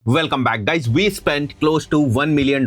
Welcome back, guys. We spent close to $1 million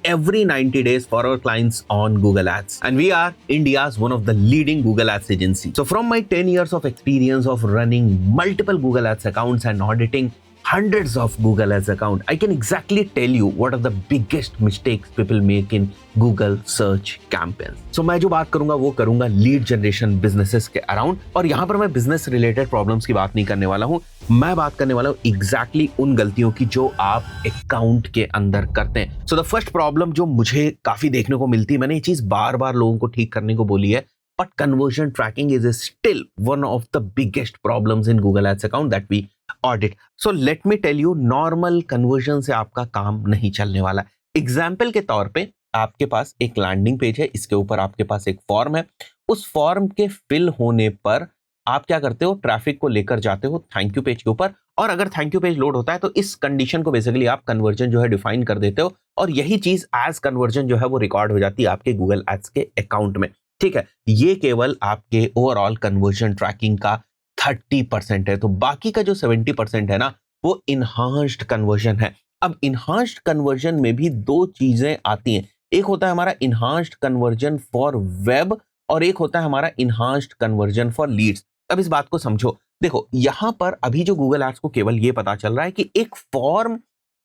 every 90 days for our clients on Google Ads. And we are India's one of the leading Google Ads agency. So from my 10 years of experience of running multiple Google Ads accounts and auditing hundreds of Google Ads account, I can exactly tell you what are the biggest mistakes people make in Google search campaigns. So मैं जो बात करूंगा वो करूंगा lead generation businesses के around, और यहाँ पर मैं बिजनेस रिलेटेड प्रॉब्लम्स की बात नहीं करने वाला हूँ. मैं बात करने वाला हूँ एग्जैक्टली उन गलतियों की जो आप अकाउंट के अंदर करते हैं. सो द फर्स्ट प्रॉब्लम जो मुझे काफी देखने को मिलती है, मैंने ये चीज बार बार लोगों को ठीक करने को बोली है, but conversion tracking is still one of the biggest problems in Google Ads account that we audit. So let me tell you, normal conversion से आपका काम नहीं चलने वाला. एग्जाम्पल के तौर पे आपके पास एक लैंडिंग पेज है, इसके ऊपर आपके पास एक फॉर्म है. उस फॉर्म के फिल होने पर आप क्या करते हो, ट्रैफिक को लेकर जाते हो थैंक यू पेज के ऊपर, और अगर थैंक यू पेज लोड होता है तो इस कंडीशन को बेसिकली आप कन्वर्जन जो है डिफाइन कर देते हो, और यही चीज एज कन्वर्जन जो है वो रिकॉर्ड हो जाती है आपके गूगल एड्स के अकाउंट में. ठीक है, ये केवल आपके ओवरऑल कन्वर्जन ट्रैकिंग का 30% है. तो बाकी का जो 70% है ना, वो इनहांस्ड कन्वर्जन है. अब इनहांस्ड कन्वर्जन में भी दो चीजें आती हैं. एक होता है हमारा इनहांस्ड कन्वर्जन फॉर वेब, और एक होता है हमारा इनहांस्ड कन्वर्जन फॉर लीड्स. अब इस बात को समझो. देखो, यहां पर अभी जो गूगल एड्स को केवल ये पता चल रहा है कि एक फॉर्म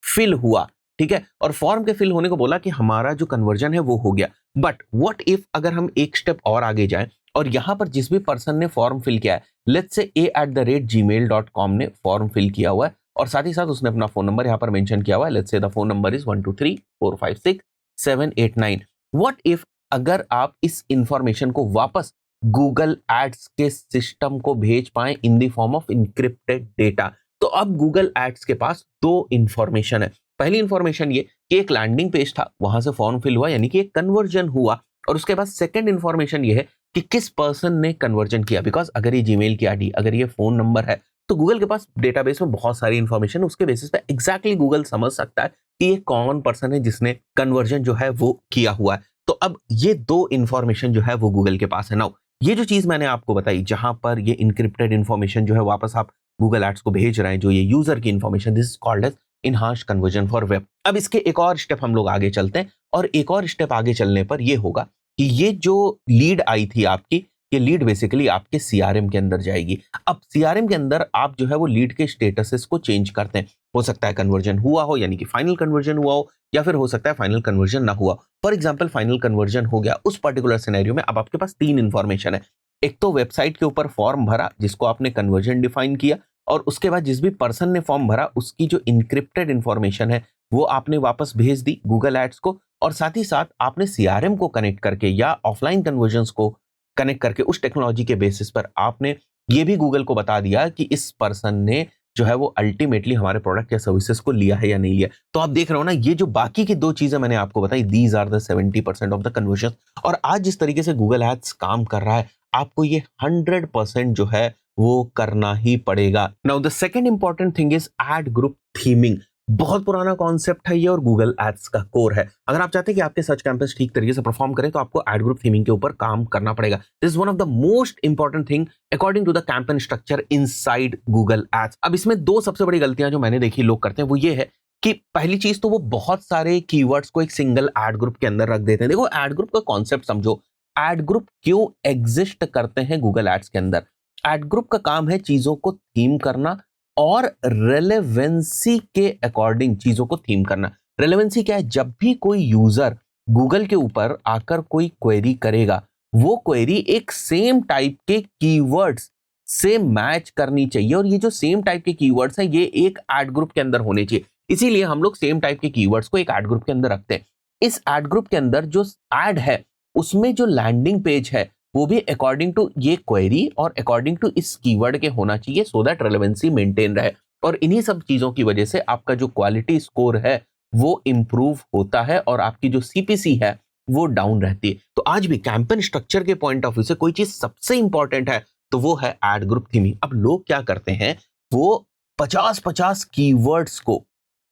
फिल हुआ, ठीक है, और फॉर्म के फिल होने को बोला कि हमारा जो कन्वर्जन है वो हो गया. बट व्हाट इफ अगर हम एक स्टेप और आगे जाएं और यहां पर जिस भी पर्सन ने फॉर्म फिल किया है, लेट्स से a@gmail.com ने फॉर्म फिल किया हुआ है, और साथ ही साथ उसने अपना फोन नंबर यहां पर मेंशन किया हुआ है. Let's say the phone number is 123456 789. What if अगर आप इस इंफॉर्मेशन को वापस गूगल एड्स के सिस्टम को भेज पाए in the form of encrypted data. तो अब गूगल एड्स के पास दो इंफॉर्मेशन है. पहली इंफॉर्मेशन ये कि एक लैंडिंग पेज था, वहां से फॉर्म फिल हुआ, यानी कि एक कन्वर्जन हुआ, और उसके बाद सेकंड इंफॉर्मेशन ये है कि किस पर्सन ने कन्वर्जन किया. बिकॉज अगर ये जीमेल की आईडी, अगर ये फोन नंबर है, तो गूगल के पास डेटाबेस में बहुत सारी इंफॉर्मेशन, उसके बेसिस पे एग्जैक्टली गूगल समझ सकता है कि ये कौन पर्सन है जिसने कन्वर्जन जो है वो किया हुआ है. तो अब ये दो इंफॉर्मेशन जो है वो गूगल के पास है. नाउ ये जो चीज मैंने आपको बताई, जहां पर ये इनक्रिप्टेड इंफॉर्मेशन जो है वापस आप गूगल एड्स को भेज रहे हैं, जो ये यूजर की information, this is called as enhanced conversion for web. अब इसके एक और स्टेप हम लोग आगे चलते हैं, और एक और स्टेप आगे चलने पर ये होगा कि ये जो लीड आई थी आपकी, ये लीड बेसिकली आपके सीआरएम के अंदर जाएगी. अब सीआरएम के अंदर आप जो है वो लीड के स्टेटसेस को चेंज करते हैं. हो सकता है कन्वर्जन हुआ हो, यानी कि फाइनल कन्वर्जन हुआ हो, या फिर हो सकता है फाइनल कन्वर्जन ना हुआ. फॉर एग्जाम्पल, फाइनल कन्वर्जन हो गया, उस पर्टिकुलर सिनेरियो में अब आपके पास तीन इंफॉर्मेशन है. एक तो वेबसाइट के ऊपर फॉर्म भरा जिसको आपने कन्वर्जन डिफाइन किया, और उसके बाद जिस भी पर्सन ने फॉर्म भरा उसकी जो इनक्रिप्टेड इंफॉर्मेशन है वो आपने वापस भेज दी गूगल एड्स को, और साथ ही साथ आपने सीआरएम को कनेक्ट करके या ऑफलाइन कन्वर्जन्स को कनेक्ट करके उस टेक्नोलॉजी के बेसिस पर आपने ये भी गूगल को बता दिया कि इस पर्सन ने जो है वो अल्टीमेटली हमारे प्रोडक्ट या सर्विसेज को लिया है या नहीं लिया. तो आप देख रहे हो ना, ये जो बाकी की दो चीजें मैंने आपको बताई, these are the 70% of the conversion. और आज जिस तरीके से गूगल एड्स काम कर रहा है, आपको ये 100% जो है वो करना ही पड़ेगा. Now the second important thing is ad group theming. बहुत पुराना कॉन्सेप्ट है ये, और गूगल एड्स का कोर है. अगर आप चाहते हैं कि आपके सर्च कैंपेन्स ठीक तरीके से परफॉर्म करें, तो आपको एड ग्रुप थीमिंग के ऊपर काम करना पड़ेगा. This is one of the most important thing according to the campaign structure inside Google ads. अब इसमें दो सबसे बड़ी गलतियां जो मैंने देखी लोग करते हैं वो ये है कि पहली चीज तो वो बहुत सारे कीवर्ड्स को एक सिंगल एड ग्रुप के अंदर रख देते हैं. देखो, एड ग्रुप का कॉन्सेप्ट समझो. एड ग्रुप क्यों एग्जिस्ट करते हैं गूगल एड्स के अंदर? एड ग्रुप का काम है चीजों को थीम करना और रेलेवेंसी के अकॉर्डिंग चीजों को थीम करना. रेलेवेंसी क्या है? जब भी कोई यूजर गूगल के ऊपर आकर कोई क्वेरी करेगा, वो क्वेरी एक सेम टाइप के कीवर्ड्स से मैच करनी चाहिए, और ये जो सेम टाइप के कीवर्ड्स हैं ये एक एड ग्रुप के अंदर होने चाहिए. इसीलिए हम लोग सेम टाइप के कीवर्ड्स को एक एड ग्रुप के अंदर रखते हैं. इस एड ग्रुप के अंदर जो एड है उसमें जो लैंडिंग पेज है वो भी अकॉर्डिंग टू ये क्वेरी और अकॉर्डिंग टू इस कीवर्ड के होना चाहिए, सो दैट रेलेवेंसी मेंटेन रहे. और इन्हीं सब चीजों की वजह से आपका जो क्वालिटी स्कोर है वो इंप्रूव होता है, और आपकी जो सीपीसी है वो डाउन रहती है. तो आज भी कैंपेन स्ट्रक्चर के पॉइंट ऑफ व्यू से कोई चीज सबसे इंपॉर्टेंट है तो वो है एड ग्रुप थीमिंग. अब लोग क्या करते हैं, वो 50-50 कीवर्ड्स को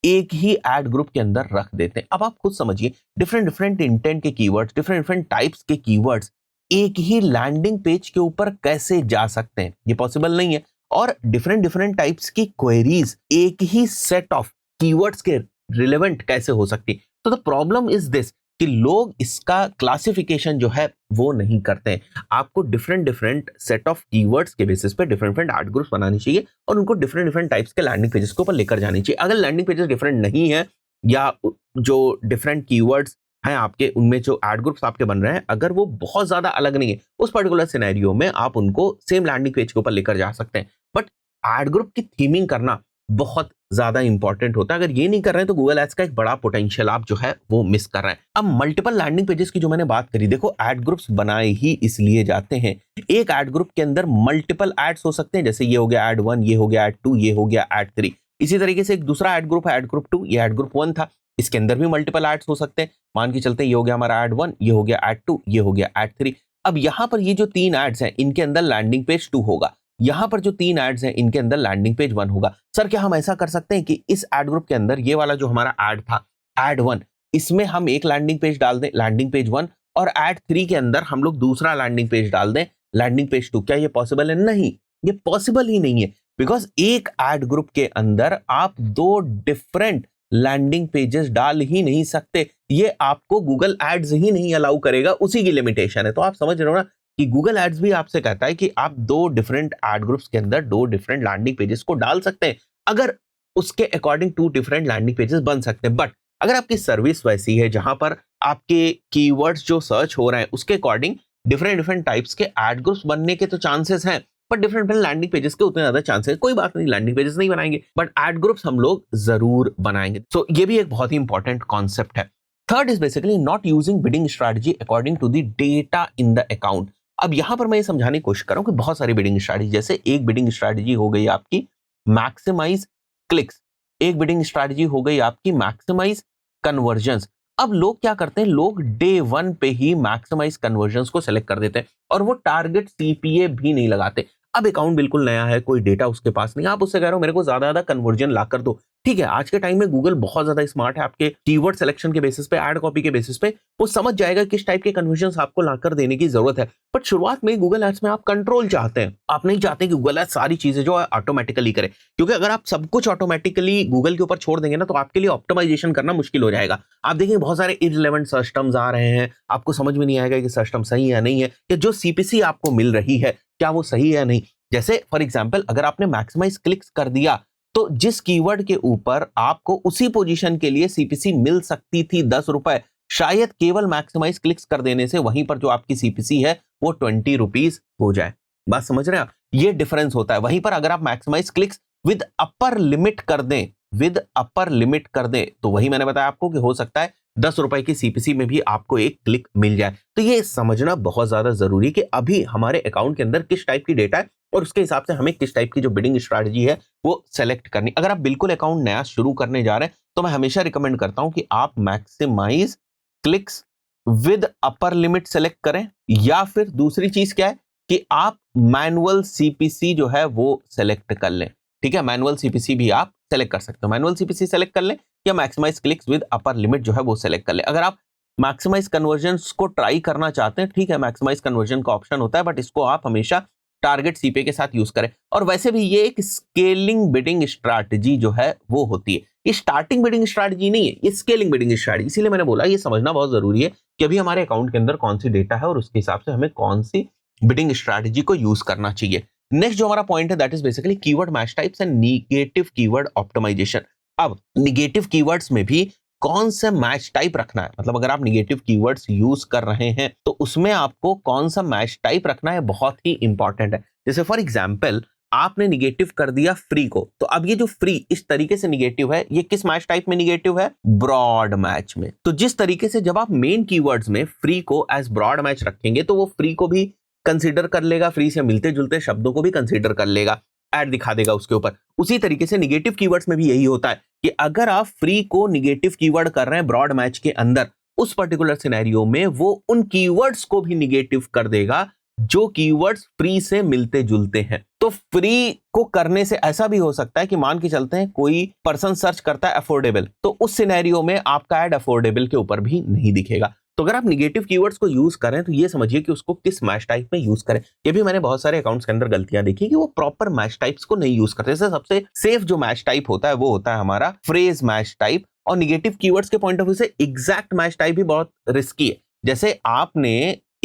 एक ही एड ग्रुप के अंदर रख देते हैं. अब आप खुद समझिए, डिफरेंट डिफरेंट इंटेंट के कीवर्ड्स, डिफरेंट डिफरेंट टाइप्स के कीवर्ड्स एक ही लैंडिंग पेज के ऊपर कैसे जा सकते हैं? ये पॉसिबल नहीं है. और डिफरेंट डिफरेंट टाइप्स की क्वेरीज एक ही सेट ऑफ कीवर्ड्स के रिलेवेंट कैसे हो सकती। तो द प्रॉब्लम इज दिस कि लोग इसका क्लासिफिकेशन जो है वो नहीं करते हैं। आपको different different set of keywords के बेसिस पे डिफरेंट डिफरेंट एड ग्रुप्स बनानी चाहिए और उनको डिफरेंट डिफरेंट टाइप्स के लैंडिंग पेजेस के ऊपर लेकर जानी चाहिए। अगर लैंडिंग पेजेस डिफरेंट नहीं है या जो डिफरेंट कीवर्ड्स हैं आपके, उनमें जो एड ग्रुप्स आपके बन रहे हैं, अगर वो बहुत ज्यादा अलग नहीं है, उस पर्टिकुलर सिनेरियो में आप उनको सेम लैंडिंग पेज के ऊपर लेकर जा सकते हैं। बट एड ग्रुप की थीमिंग करना बहुत ज्यादा इंपॉर्टेंट होता है। अगर ये नहीं कर रहे हैं तो गूगल एड्स का एक बड़ा पोटेंशियल आप जो है वो मिस कर रहे हैं। अब मल्टीपल लैंडिंग पेजेस की जो मैंने बात करी, देखो एड ग्रुप्स बनाए ही इसलिए जाते हैं, एक एड ग्रुप के अंदर मल्टीपल एड्स हो सकते हैं, जैसे ये हो गया एड 1, ये हो गया एड 2, ये हो गया एड 3। इसी तरीके से एक दूसरा एड ग्रुप है एड ग्रुप 2, ये एड ग्रुप 1 था, इसके अंदर भी मल्टीपल एड्स हो सकते हैं। मान के चलते हैं ये हो गया हमारा एड 1, ये हो गया एड 2, ये हो गया एड 3। अब यहां पर ये जो 3 एड्स हैं इनके अंदर लैंडिंग पेज 2 होगा, यहां पर जो 3 एड्स हैं इनके अंदर लैंडिंग पेज 1 होगा। सर क्या हम ऐसा कर सकते हैं कि इस एड ग्रुप के अंदर ये वाला जो हमारा एड था एड 1, इसमें हम एक लैंडिंग पेज डाल दें लैंडिंग पेज 1, और एड 3 के अंदर हम लोग दूसरा लैंडिंग पेज डाल दें लैंडिंग पेज 2? क्या ये पॉसिबल है? नहीं, ये पॉसिबल ही नहीं है, बिकॉज एक एड ग्रुप के अंदर आप 2 डिफरेंट लैंडिंग पेजेस डाल ही नहीं सकते। ये आपको गूगल एड्स ही नहीं अलाउ करेगा, उसी की लिमिटेशन है। तो आप समझ रहे हो ना कि गूगल एड्स भी आपसे कहता है कि आप 2 डिफरेंट एड ग्रुप्स के अंदर 2 डिफरेंट लैंडिंग पेजेस को डाल सकते हैं, अगर उसके अकॉर्डिंग 2 डिफरेंट लैंडिंग पेजेस बन सकते हैं। बट अगर आपकी सर्विस वैसी है जहां पर आपके कीवर्ड्स जो सर्च हो रहे हैं उसके अकॉर्डिंग डिफरेंट डिफरेंट टाइप्स के एड ग्रुप्स बनने के तो चांसेस हैं, but different different landing pages के उतने ज्यादा चांसेस, कोई बात नहीं, लैंडिंग पेजेस नहीं बनाएंगे बट एड ग्रुप्स हम लोग जरूर बनाएंगे। सो ये भी एक बहुत ही इंपॉर्टेंट कॉन्सेप्ट है। Third is basically not using bidding strategy according to the data in the account. अब यहां पर मैं ये समझाने की कोशिश कर रहा हूं कि बहुत सारी बिडिंग स्ट्रैटेजी, जैसे एक बिडिंग स्ट्रैटेजी हो गई आपकी मैक्सिमाइज क्लिक्स, एक बिडिंग स्ट्रैटेजी हो गई आपकी मैक्सिमाइज कन्वर्जन्स। अब लोग क्या करते हैं, लोग डे 1 पे ही मैक्सिमाइज कन्वर्जन्स को सेलेक्ट कर देते हैं और वो टारगेट सीपीए भी नहीं लगाते। अब अकाउंट बिल्कुल नया है, कोई डेटा उसके पास नहीं, आप उससे कह रहे हो मेरे को ज्यादा कन्वर्जन ला कर दो। ठीक है, आज के टाइम में गूगल बहुत ज्यादा स्मार्ट है, आपके कीवर्ड सिलेक्शन के बेसिस पे, एड कॉपी के बेसिस पे वो समझ जाएगा किस टाइप के कन्वर्जन्स आपको लाकर देने की जरूरत है। बट शुरुआत में गूगल एड्स में आप कंट्रोल चाहते हैं, आप नहीं चाहते कि गूगल एड्स सारी चीजें जो है ऑटोमेटिकली करे, क्योंकि अगर आप सब कुछ ऑटोमेटिकली गूगल के ऊपर छोड़ देंगे ना तो आपके लिए ऑप्टिमाइजेशन करना मुश्किल हो जाएगा। आप देखेंगे बहुत सारे इररिलेवेंट सर्च टर्म्स आ रहे हैं, आपको समझ में नहीं आएगा कि सर्च टर्म सही है या नहीं है, या जो सीपीसी आपको मिल रही है क्या वो सही है या नहीं। जैसे फॉर एग्जांपल अगर आपने मैक्सिमाइज क्लिक्स कर दिया तो जिस कीवर्ड के ऊपर आपको उसी पोजीशन के लिए सीपीसी मिल सकती थी 10 रुपए, शायद केवल मैक्सिमाइज क्लिक्स कर देने से वहीं पर जो आपकी सीपीसी है वो 20 रुपीज हो जाए। बात समझ रहे हैं आप? ये डिफरेंस होता है। वहीं पर अगर आप maximise clicks with upper limit कर दें, विद अपर लिमिट कर दें, तो वही मैंने बताया आपको कि हो सकता है 10 रुपए की सीपीसी में भी आपको एक क्लिक मिल जाए। तो ये समझना बहुत ज्यादा जरूरी है कि अभी हमारे अकाउंट के अंदर किस टाइप की डेटा है और उसके हिसाब से हमें किस टाइप की जो बिडिंग स्ट्रैटेजी है वो सेलेक्ट करनी। अगर आप बिल्कुल अकाउंट नया शुरू करने जा रहे हैं तो मैं हमेशा रिकमेंड करता हूं कि आप maximise clicks with upper limit select करें, या फिर दूसरी चीज क्या है कि आप मैनुअल सीपीसी जो है वो सेलेक्ट कर लें। ठीक है, मैनुअल सीपीसी भी आप सेलेक्ट कर सकते हो, मैनुअल सीपीसी सेलेक्ट कर लें या maximise clicks with upper limit जो है वो सेलेक्ट कर लें। अगर आप मैक्सिमाइज कन्वर्जन्स को ट्राई करना चाहते हैं, ठीक है, मैक्सिमाइज कन्वर्जन का ऑप्शन होता है, बट इसको आप हमेशा टारगेट सीपीए के साथ यूज करें। और वैसे भी ये एक स्केलिंग बिडिंग स्ट्रैटेजी जो है वो होती है, ये स्टार्टिंग बिडिंग स्ट्रैटेजी नहीं है, ये स्केलिंग बिडिंग स्ट्रैटेजी। इसीलिए मैंने बोला ये समझना बहुत जरूरी है कि अभी हमारे अकाउंट के अंदर कौन सी डेटा है और उसके हिसाब से हमें कौन सी बिडिंग स्ट्रैटेजी को यूज करना चाहिए। नेक्स्ट जो हमारा पॉइंट है that is basically keyword match types and negative keyword optimisation. अब निगेटिव कीवर्ड्स में भी कौन सा मैच टाइप रखना है, मतलब अगर आप निगेटिव कीवर्ड्स यूज कर रहे हैं तो उसमें आपको कौन सा मैच टाइप रखना है बहुत ही इंपॉर्टेंट है। जैसे फॉर एग्जांपल आपने निगेटिव कर दिया फ्री को, तो अब ये जो फ्री इस तरीके से निगेटिव है, ये किस मैच टाइप में निगेटिव है? ब्रॉड मैच में। तो जिस तरीके से जब आप मेन कीवर्ड्स में फ्री को एज ब्रॉड मैच रखेंगे तो वो फ्री को भी कंसीडर कर लेगा, फ्री से मिलते जुलते शब्दों को भी कंसीडर कर लेगा, ऐड दिखा देगा उसके ऊपर। उसी तरीके से निगेटिव कीवर्ड्स में भी यही होता है कि अगर आप फ्री को निगेटिव कीवर्ड कर रहे हैं ब्रॉड मैच के अंदर, उस पर्टिकुलर सिनेरियो में वो उन कीवर्ड्स को भी निगेटिव कर देगा जो कीवर्ड्स फ्री से मिलते जुलते हैं। तो फ्री को करने से ऐसा भी हो सकता है कि मान के चलते हैं कोई पर्सन सर्च करता है अफोर्डेबल, तो उस सिनेरियो में आपका ऐड अफोर्डेबल के ऊपर भी नहीं दिखेगा। तो अगर आप निगेटिव कीवर्ड्स को यूज करें तो ये समझिए कि उसको किस मैच टाइप में यूज करें। ये भी मैंने बहुत सारे अकाउंट्स के अंदर गलतियां देखी कि वो प्रॉपर मैच टाइप्स को नहीं यूज करते। जैसे सबसे सेफ जो मैच टाइप होता है वो होता है हमारा फ्रेज मैच टाइप, और निगेटिव कीवर्ड्स के पॉइंट ऑफ व्यू से एग्जैक्ट मैच टाइप भी बहुत रिस्की है। जैसे आपने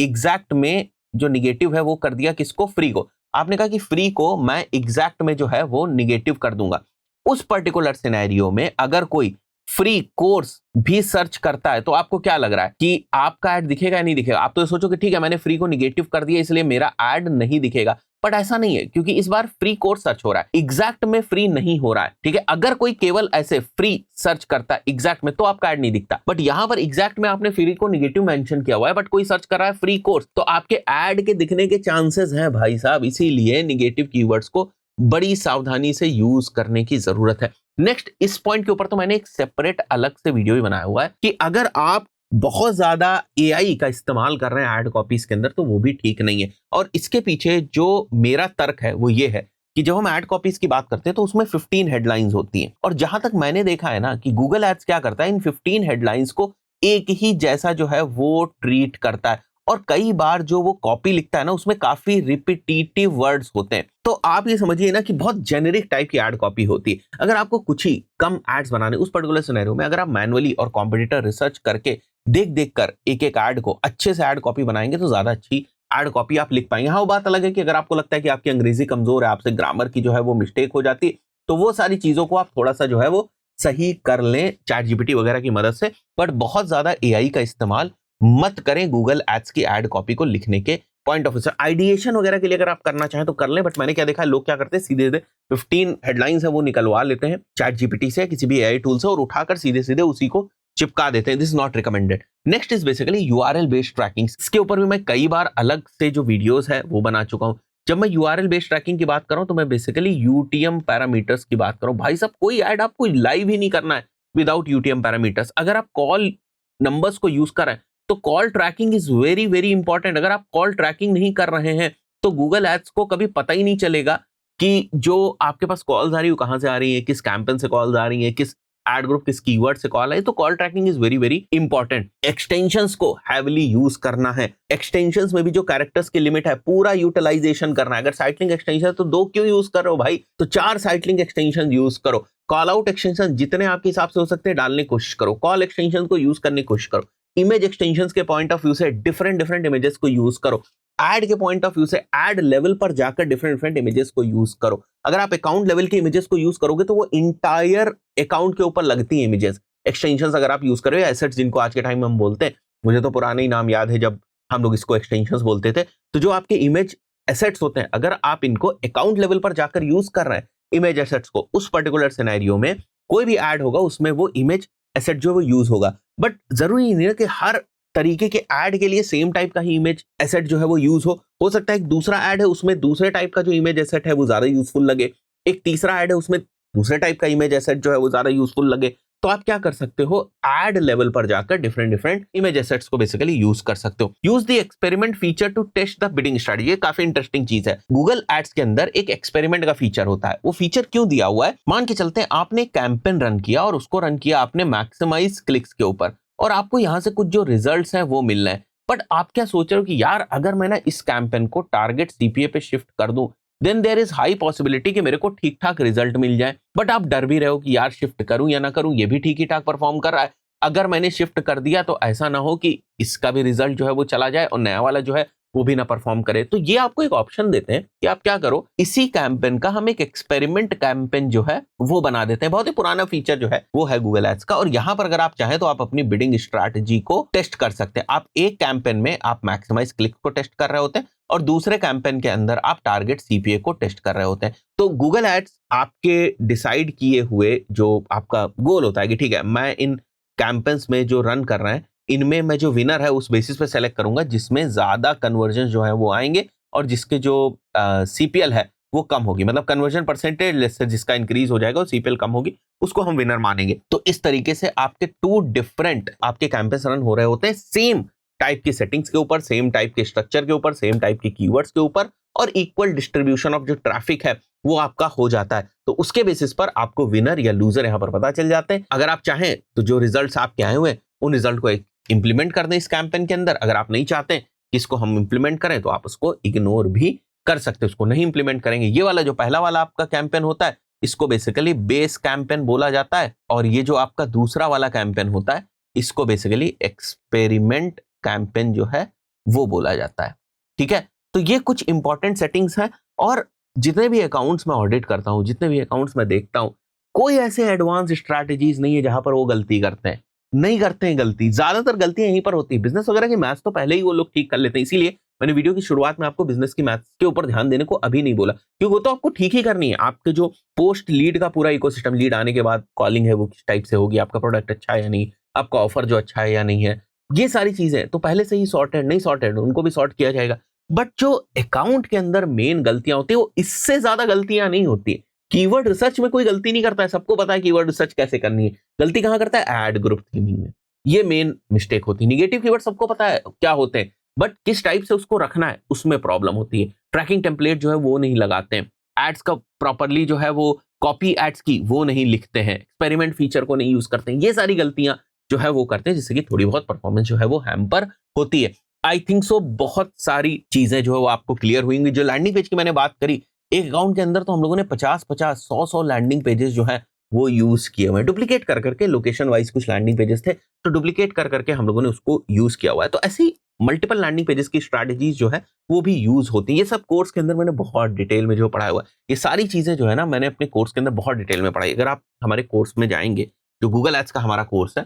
एग्जैक्ट में जो निगेटिव है वो कर दिया किसको, फ्री को। आपने कहा कि फ्री को मैं एग्जैक्ट में जो है वो निगेटिव कर दूंगा। उस पर्टिकुलर सिनेरियो में अगर कोई फ्री कोर्स भी सर्च करता है तो आपको क्या लग रहा है कि आपका ऐड दिखेगा या नहीं दिखेगा? आप तो सोचोगे ठीक है मैंने फ्री को निगेटिव कर दिया इसलिए मेरा ऐड नहीं दिखेगा, बट ऐसा नहीं है, क्योंकि इस बार फ्री कोर्स सर्च हो रहा है, एग्जैक्ट में फ्री नहीं हो रहा है। ठीक है, अगर कोई केवल ऐसे फ्री सर्च करता है एग्जैक्ट में तो आपका ऐड नहीं दिखता, बट यहां पर एग्जैक्ट में आपने फ्री को निगेटिव मेंशन किया हुआ है, बट कोई सर्च कर रहा है फ्री कोर्स, तो आपके ऐड के दिखने के चांसेस हैं भाई साहब। इसीलिए निगेटिव कीवर्ड्स को बड़ी सावधानी से यूज करने की जरूरत है। नेक्स्ट, इस पॉइंट के ऊपर तो मैंने एक सेपरेट अलग से वीडियो भी बनाया हुआ है कि अगर आप बहुत ज्यादा एआई का इस्तेमाल कर रहे हैं ऐड कॉपीज के अंदर तो वो भी ठीक नहीं है। और इसके पीछे जो मेरा तर्क है वो ये है कि जब हम ऐड कॉपीज की बात करते हैं तो उसमें 15 हेडलाइंस होती हैं, और जहां तक मैंने देखा है ना कि गूगल एड्स क्या करता है, इन 15 हेडलाइंस को एक ही जैसा जो है वो ट्रीट करता है, और कई बार जो वो कॉपी लिखता है ना उसमें काफी रिपीटेटिव वर्ड्स होते हैं। तो आप ये समझिए ना कि बहुत जेनेरिक टाइप की एड कॉपी होती है। अगर आपको कुछ ही कम एड्स बनाने उस पर्टिकुलर सिनेरियो में अगर आप मैनुअली और कॉम्पिटिटर रिसर्च करके देख देख कर एक एक ऐड को अच्छे से ऐड कॉपी बनाएंगे तो ज्यादा अच्छी ऐड कॉपी आप लिख पाएंगे। हाँ, वो बात अलग है कि अगर आपको लगता है कि आपकी अंग्रेजी कमजोर है, आपसे ग्रामर की जो है वो मिस्टेक हो जाती है, तो वो सारी चीजों को आप थोड़ा सा जो है वो सही कर लें चैट जीपीटी वगैरह की मदद से, बट बहुत ज्यादा एआई का इस्तेमाल मत करें गूगल एड्स की एड कॉपी को लिखने के पॉइंट ऑफ व्यू से। आइडिएशन वगैरह के लिए अगर आप करना चाहें तो कर लें, बट मैंने क्या देखा है लोग क्या करते हैं सीधे सीधे 15 हेडलाइंस है वो निकलवा लेते हैं चैट जीपीटी से, किसी भी एआई टूल से, और उठाकर सीधे सीधे उसी को चिपका देते हैं। This is not recommended. Next is basically URL based tracking. इसके ऊपर भी मैं कई बार अलग से जो वीडियोस है वो बना चुका हूं। जब मैं यूआरएल बेस्ड ट्रैकिंग की बात करूं तो मैं बेसिकली यूटीएम पैरामीटर्स की बात करूं। भाई साहब, कोई ऐड आपको लाइव ही नहीं करना है विदाउट यूटीएम पैरामीटर्स। अगर आप कॉल नंबर्स को यूज कर रहे हैं तो call tracking is very very important. अगर आप कॉल ट्रैकिंग नहीं कर रहे हैं तो गूगल एड्स को कभी पता ही नहीं चलेगा कि जो आपके पास कॉल्स आ रही है कहां से आ रही है, किस कैंपेन से कॉल्स आ रही है, किस एड ग्रुप, किस कीवर्ड से कॉल है। तो call tracking is very very important. Extensions को हैवीली यूज करना है। एक्सटेंशंस में भी जो कैरेक्टर्स की लिमिट है पूरा यूटिलाइजेशन करना है। अगर साइटलिंक एक्सटेंशन है तो 2 क्यों यूज कर रहे हो भाई, तो 4 साइटलिंक एक्सटेंशन यूज करो। कॉल आउट एक्सटेंशन जितने आपके हिसाब से हो सकते हैं डालने की कोशिश करो। कॉल एक्सटेंशन को यूज करने की कोशिश करो। इमेज एक्सटेंशंस के पॉइंट ऑफ व्यू से डिफरेंट डिफरेंट इमेजेस को यूज करो। एड के पॉइंट ऑफ व्यू से एड लेवल पर जाकर डिफरेंट डिफरेंट इमेजेस को यूज करो। अगर आप अकाउंट लेवल के इमेजेस को यूज करोगे तो वो इंटायर अकाउंट के ऊपर लगती है इमेजेस। एक्सटेंशंस अगर आप यूज कर रहे हो, एसेट्स जिनको आज के टाइम में हम बोलते हैं, मुझे तो पुराने ही नाम याद है जब हम लोग इसको एक्सटेंशंस बोलते थे। तो जो आपके इमेज एसेट्स होते हैं अगर आप इनको अकाउंट लेवल पर जाकर यूज कर रहे हैं इमेज एसेट्स को, उस पर्टिकुलर सिनेरियो में कोई भी ऐड होगा उसमें वो इमेज एसेट जो है वो यूज होगा। बट जरूरी नहीं है कि हर तरीके के ऐड के लिए सेम टाइप का ही इमेज एसेट जो है वो यूज हो सकता है एक दूसरा ऐड है उसमें दूसरे टाइप का जो इमेज एसेट है वो ज्यादा यूजफुल लगे, एक तीसरा ऐड है उसमें दूसरे टाइप का इमेज एसेट जो है वो ज्यादा यूजफुल लगे। तो आप क्या कर सकते हो, ऐड लेवल पर जाकर डिफरेंट डिफरेंट इमेज एसेट्स को बेसिकली यूज कर सकते हो। Use the experiment feature to test the bidding strategy. ये काफी इंटरेस्टिंग चीज है। गूगल एड्स के अंदर एक एक्सपेरिमेंट का फीचर होता है। वो फीचर क्यों दिया हुआ है, मान के चलते हैं आपने कैंपेन रन किया और उसको रन किया आपने मैक्सिमाइज क्लिक्स के ऊपर, और आपको यहां से कुछ जो रिजल्ट्स हैं वो मिल रहे हैं। बट आप क्या सोच रहे हो कि यार अगर मैं ना इस कैंपेन को टारगेट सीपीए पे शिफ्ट कर दूं then there is high possibility कि मेरे को ठीक ठाक रिजल्ट मिल जाए। बट आप डर भी रहे हो कि यार शिफ्ट करूं या ना करूं, ये भी ठीक ही ठाक परफॉर्म कर रहा है, अगर मैंने शिफ्ट कर दिया तो ऐसा ना हो कि इसका भी रिजल्ट जो है वो चला जाए और नया वाला जो है वो भी ना परफॉर्म करे। तो ये आपको एक ऑप्शन देते हैं कि आप क्या करो, इसी कैंपेन का हम एक एक्सपेरिमेंट कैंपेन जो है वो बना देते हैं। बहुत ही पुराना फीचर जो है वो है गूगल एड्स का, और यहां पर अगर आप चाहें तो आप अपनी बिडिंग स्ट्रैटेजी को टेस्ट कर सकते हैं। आप एक कैंपेन में आप मैक्सिमाइज क्लिक को टेस्ट कर रहे होते हैं और दूसरे कैंपेन के अंदर आप टारगेट सीपीए को टेस्ट कर रहे होते हैं। तो गूगल एड्स आपके डिसाइड किए हुए जो आपका गोल होता है कि ठीक है मैं इन कैंपेन्स में जो रन कर रहे हैं इनमें मैं जो विनर है उस बेसिस पे सेलेक्ट करूंगा जिसमें ज्यादा कन्वर्जन जो है वो आएंगे और जिसके जो सीपीएल है वो कम होगी, मतलब कन्वर्जन परसेंटेज जिसका इंक्रीज हो जाएगा और सीपीएल कम होगी उसको हम विनर मानेंगे। तो इस तरीके से आपके 2 डिफरेंट आपके कैंपेन्स रन हो रहे होते हैं सेम टाइप की सेटिंग्स के ऊपर, सेम टाइप के स्ट्रक्चर के ऊपर, सेम टाइप के कीवर्ड्स के ऊपर, और इक्वल डिस्ट्रीब्यूशन ऑफ जो ट्रैफिक है वो आपका हो जाता है। तो उसके बेसिस पर आपको विनर या लूजर यहां पर पता चल जाते हैं। अगर आप चाहें तो जो रिजल्ट्स आपके आए हुए हैं उन रिजल्ट को एक इंप्लीमेंट कर दें इस कैंपेन के अंदर। अगर आप नहीं चाहते कि इसको हम इंप्लीमेंट करें तो आप उसको इग्नोर भी कर सकते हैं, उसको नहीं इंप्लीमेंट करेंगे। ये वाला जो पहला वाला आपका कैंपेन होता है इसको बेसिकली बेस कैंपेन बोला जाता है, और ये जो आपका दूसरा वाला कैंपेन होता है इसको बेसिकली एक्सपेरिमेंट कैंपेन जो है वो बोला जाता है। ठीक है, तो ये कुछ इंपॉर्टेंट सेटिंग्स हैं। और जितने भी अकाउंट्स मैं ऑडिट करता हूं, जितने भी अकाउंट्स मैं देखता हूं, कोई ऐसे एडवांस स्ट्रैटेजीज नहीं है जहां पर वो गलती करते हैं, नहीं करते हैं गलती। ज्यादातर गलतियां यहीं पर होती है। बिजनेस वगैरह की मैथ्स तो पहले ही वो लोग ठीक कर लेते हैं, इसीलिए मैंने वीडियो की शुरुआत में आपको बिजनेस की मैथ्स के ऊपर ध्यान देने को अभी नहीं बोला, क्योंकि वो तो आपको ठीक ही करनी है। आपके जो पोस्ट लीड का पूरा इकोसिस्टम, लीड आने के बाद कॉलिंग है वो किस टाइप से होगी, आपका प्रोडक्ट अच्छा है या नहीं, आपका ऑफर जो अच्छा है या नहीं है, ये सारी चीजें तो पहले से ही सॉर्टेड, नहीं सॉर्टेड उनको भी सॉर्ट किया जाएगा। बट जो अकाउंट के अंदर मेन गलतियां होती है वो इससे ज्यादा गलतियां नहीं होती है। कीवर्ड रिसर्च में कोई गलती नहीं करता है, सबको पता है कीवर्ड रिसर्च कैसे करनी है। गलती कहां करता है? एड ग्रुप थीमिंग में, ये मेन मिस्टेक होती है। निगेटिव कीवर्ड सबको पता है क्या होते हैं, बट किस टाइप से उसको रखना है उसमें प्रॉब्लम होती है। ट्रैकिंग टेम्पलेट जो है वो नहीं लगाते हैं, एड्स का प्रॉपरली जो है वो कॉपी एड्स की वो नहीं लिखते हैं, एक्सपेरिमेंट फीचर को नहीं यूज करते हैं। ये सारी गलतियां जो है वो करते हैं, जिससे कि थोड़ी बहुत परफॉर्मेंस जो है वो हैम्पर होती है। आई थिंक सो बहुत सारी चीजें जो है वो आपको क्लियर हुई होंगी। जो लैंडिंग पेज की मैंने बात करी, एक अकाउंट के अंदर तो हम लोगों ने 50-50, 100-100 लैंडिंग पेजेस जो है वो यूज किए हुए हैं। डुप्लीकेट कर करके, लोकेशन वाइज कुछ लैंडिंग पेजेस थे तो डुप्लीकेट कर करके हम लोगों ने उसको यूज किया हुआ है। तो ऐसी मल्टीपल लैंडिंग पेजेस की स्ट्रैटेजीज जो है वो भी यूज होती है। ये सब कोर्स के अंदर मैंने बहुत डिटेल में जो पढ़ाया हुआ है, ये सारी चीजें जो है ना मैंने अपने कोर्स के अंदर बहुत डिटेल में पढ़ाई। अगर आप हमारे कोर्स में जाएंगे, जो गूगल एड्स का हमारा कोर्स है,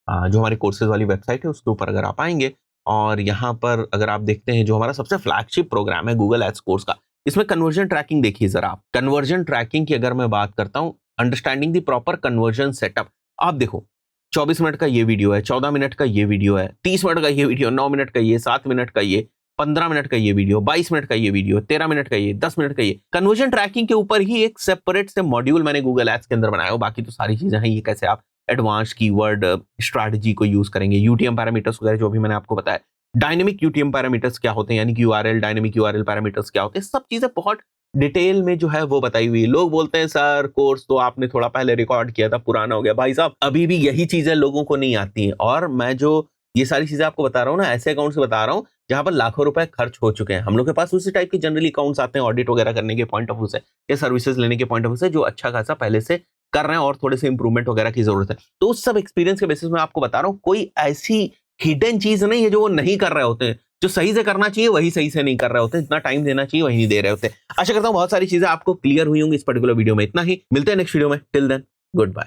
जो हमारी कोर्सेज वाली वेबसाइट है उसके ऊपर अगर आप आएंगे और यहाँ पर अगर आप देखते हैं जो हमारा सबसे फ्लैगशिप प्रोग्राम है गूगल एड्स कोर्स का, इसमें कन्वर्जन ट्रैकिंग देखिए जरा आप। कन्वर्जन ट्रैकिंग की अगर मैं बात करता हूँ, understanding the proper conversion setup, आप देखो 24 मिनट का ये वीडियो है, 14 मिनट का ये वीडियो है, 30 मिनट का ये वीडियो, 9 मिनट का ये, 7 मिनट का ये, 15 मिनट का ये वीडियो, 22 मिनट का ये वीडियो, 13 मिनट का ये, 10 मिनट का ये। कन्वर्जन ट्रैकिंग के ऊपर ही एक सेपरेट से मॉड्यूल मैंने गूगल एड्स के अंदर बनाया हो। बाकी तो सारी चीजें हैं, ये कैसे आप एडवांस कीवर्ड स्ट्रैटेजी को यूज करेंगे, यूटीएम पैरामीटर्स वगैरह जो भी मैंने आपको बताया, डायनेमिक यूटीएम पैरामीटर्स क्या होते हैं, यानी कि यूआरएल, डायनेमिक यूआरएल पैरामीटर्स क्या होते हैं, सब चीजें बहुत डिटेल में जो है वो बताई हुई है। लोग बोलते हैं सर कोर्स तो आपने थोड़ा पहले रिकॉर्ड किया था, पुराना हो गया। भाई साहब अभी भी यही चीजें लोगों को नहीं आती हैं, और मैं जो ये सारी चीजें आपको बता रहा हूँ ना, ऐसे अकाउंट से बता रहा हूँ जहां पर लाखों रुपए खर्च हो चुके हैं। हम लोग के पास उसी टाइप के जनरली अकाउंट्स आते हैं ऑडिट वगैरह करने के पॉइंट ऑफ व्यू से, या सर्विसेज लेने के पॉइंट ऑफ व्यू से, जो अच्छा खासा पहले से कर रहे हैं और थोड़े से इंप्रूवमेंट वगैरह की जरूरत है। तो उस सब एक्सपीरियंस के बेसिस में आपको बता रहा हूँ, कोई ऐसी हिडन चीज नहीं है जो वो नहीं कर रहे होते हैं। जो सही से करना चाहिए वही सही से नहीं कर रहे होते, जितना टाइम देना चाहिए वही नहीं दे रहे होते। आशा करता हूँ बहुत सारी चीजें आपको क्लियर हुई होंगी इस पर्टिकुलर वीडियो में। इतना ही, मिलते हैं नेक्स्ट वीडियो में। Till then, good bye.